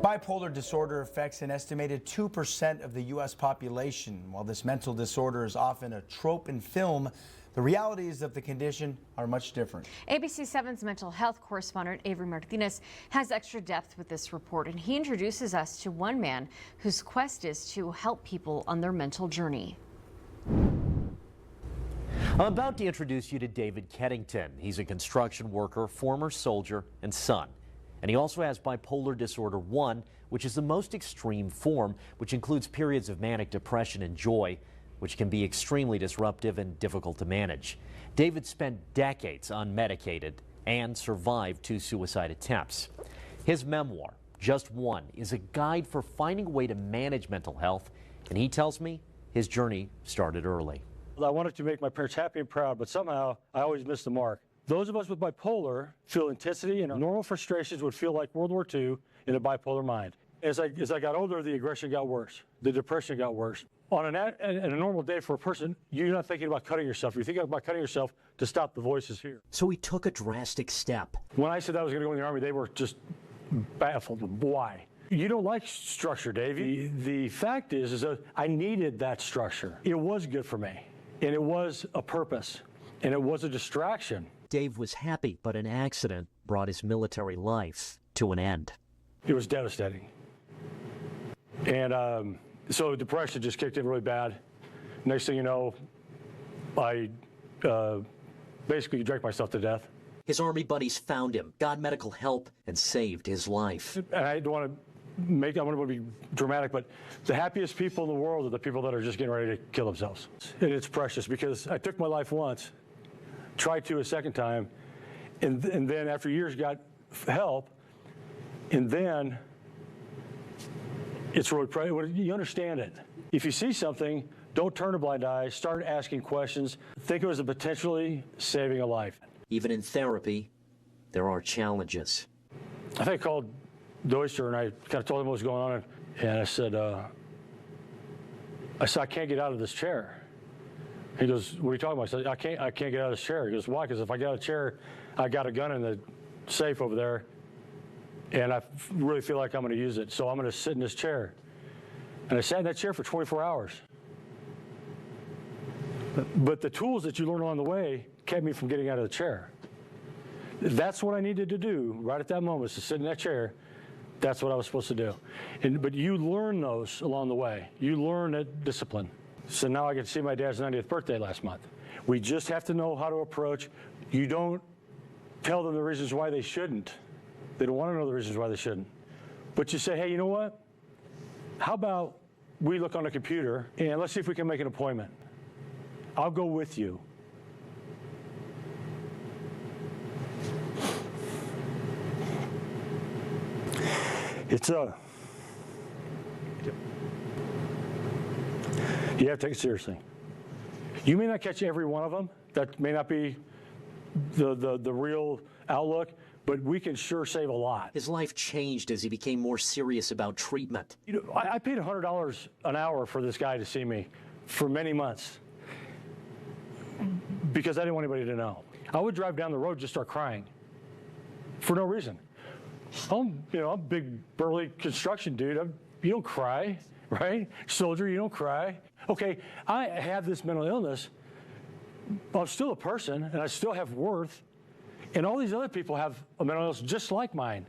Bipolar disorder affects an estimated 2% of the U.S. population. While this mental disorder is often a trope in film, the realities of the condition are much different. ABC 7's mental health correspondent Avery Martinez has extra depth with this report, and he introduces us to one man whose quest is to help people on their mental journey. I'm about to introduce you to David Keddington. He's a construction worker, former soldier, and son. And he also has bipolar disorder 1, which is the most extreme form, which includes periods of manic depression and joy, which can be extremely disruptive and difficult to manage. David spent decades unmedicated and survived 2 suicide attempts. His memoir, Just One, is a guide for finding a way to manage mental health, and he tells me his journey started early. I wanted to make my parents happy and proud, but somehow I always missed the mark. Those of us with bipolar feel intensity, and normal frustrations would feel like World War II in a bipolar mind. As I got older, the aggression got worse. The depression got worse. On a normal day for a person, you're not thinking about cutting yourself. You're thinking about cutting yourself to stop the voices here. So he took a drastic step. When I said I was going to go in the Army, they were just baffled. Why? You don't like structure, Davey. The fact is that I needed that structure. It was good for me, and it was a purpose, and it was a distraction. Dave was happy, but an accident brought his military life to an end. It was devastating. And so depression just kicked in really bad. Next thing you know, I basically drank myself to death. His Army buddies found him, got medical help, and saved his life. And I don't want to be dramatic, but the happiest people in the world are the people that are just getting ready to kill themselves. And it's precious because I took my life once, tried to a second time, and then after years got help, and then it's really, you understand it. If you see something, don't turn a blind eye, start asking questions, think of it as a potentially saving a life. Even in therapy, there are challenges. I think I called Deutscher and I kind of told him what was going on, and I said, I can't get out of this chair. He goes, what are you talking about? I said, I can't get out of this chair. He goes, why? Because if I get out of the chair, I got a gun in the safe over there, and I really feel like I'm going to use it, so I'm going to sit in this chair. And I sat in that chair for 24 hours. But the tools that you learn along the way kept me from getting out of the chair. That's what I needed to do right at that moment, was to sit in that chair. That's what I was supposed to do. But you learn those along the way. You learn that discipline. So now I get to see my dad's 90th birthday last month. We just have to know how to approach. You don't tell them the reasons why they shouldn't. They don't want to know the reasons why they shouldn't. But you say, hey, you know what? How about we look on the computer and let's see if we can make an appointment. I'll go with you. You have to take it seriously. You may not catch every one of them. That may not be the real outlook, but we can sure save a lot. His life changed as he became more serious about treatment. You know, I paid $100 an hour for this guy to see me for many months because I didn't want anybody to know. I would drive down the road and just start crying for no reason. I'm a big, burly construction dude. You don't cry, right? Soldier, you don't cry. Okay, I have this mental illness, but I'm still a person, and I still have worth, and all these other people have a mental illness just like mine,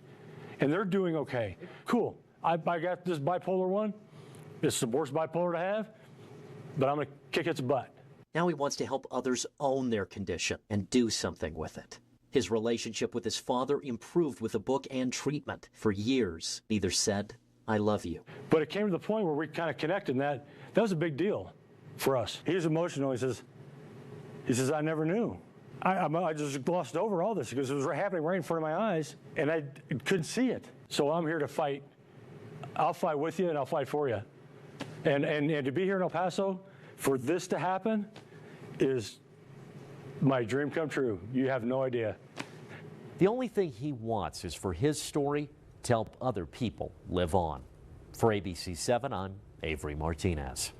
and they're doing okay. Cool. I got this bipolar 1. It's the worst bipolar to have, but I'm going to kick its butt. Now he wants to help others own their condition and do something with it. His relationship with his father improved with the book and treatment. For years, neither said, I love you. But it came to the point where we kind of connected, and that was a big deal for us. He was emotional. He says, I never knew. I just glossed over all this because it was happening right in front of my eyes, and I couldn't see it. So I'm here to fight. I'll fight with you, and I'll fight for you. And to be here in El Paso, for this to happen, is my dream come true. You have no idea. The only thing he wants is for his story to help other people live on. For ABC 7, I'm Avery Martinez.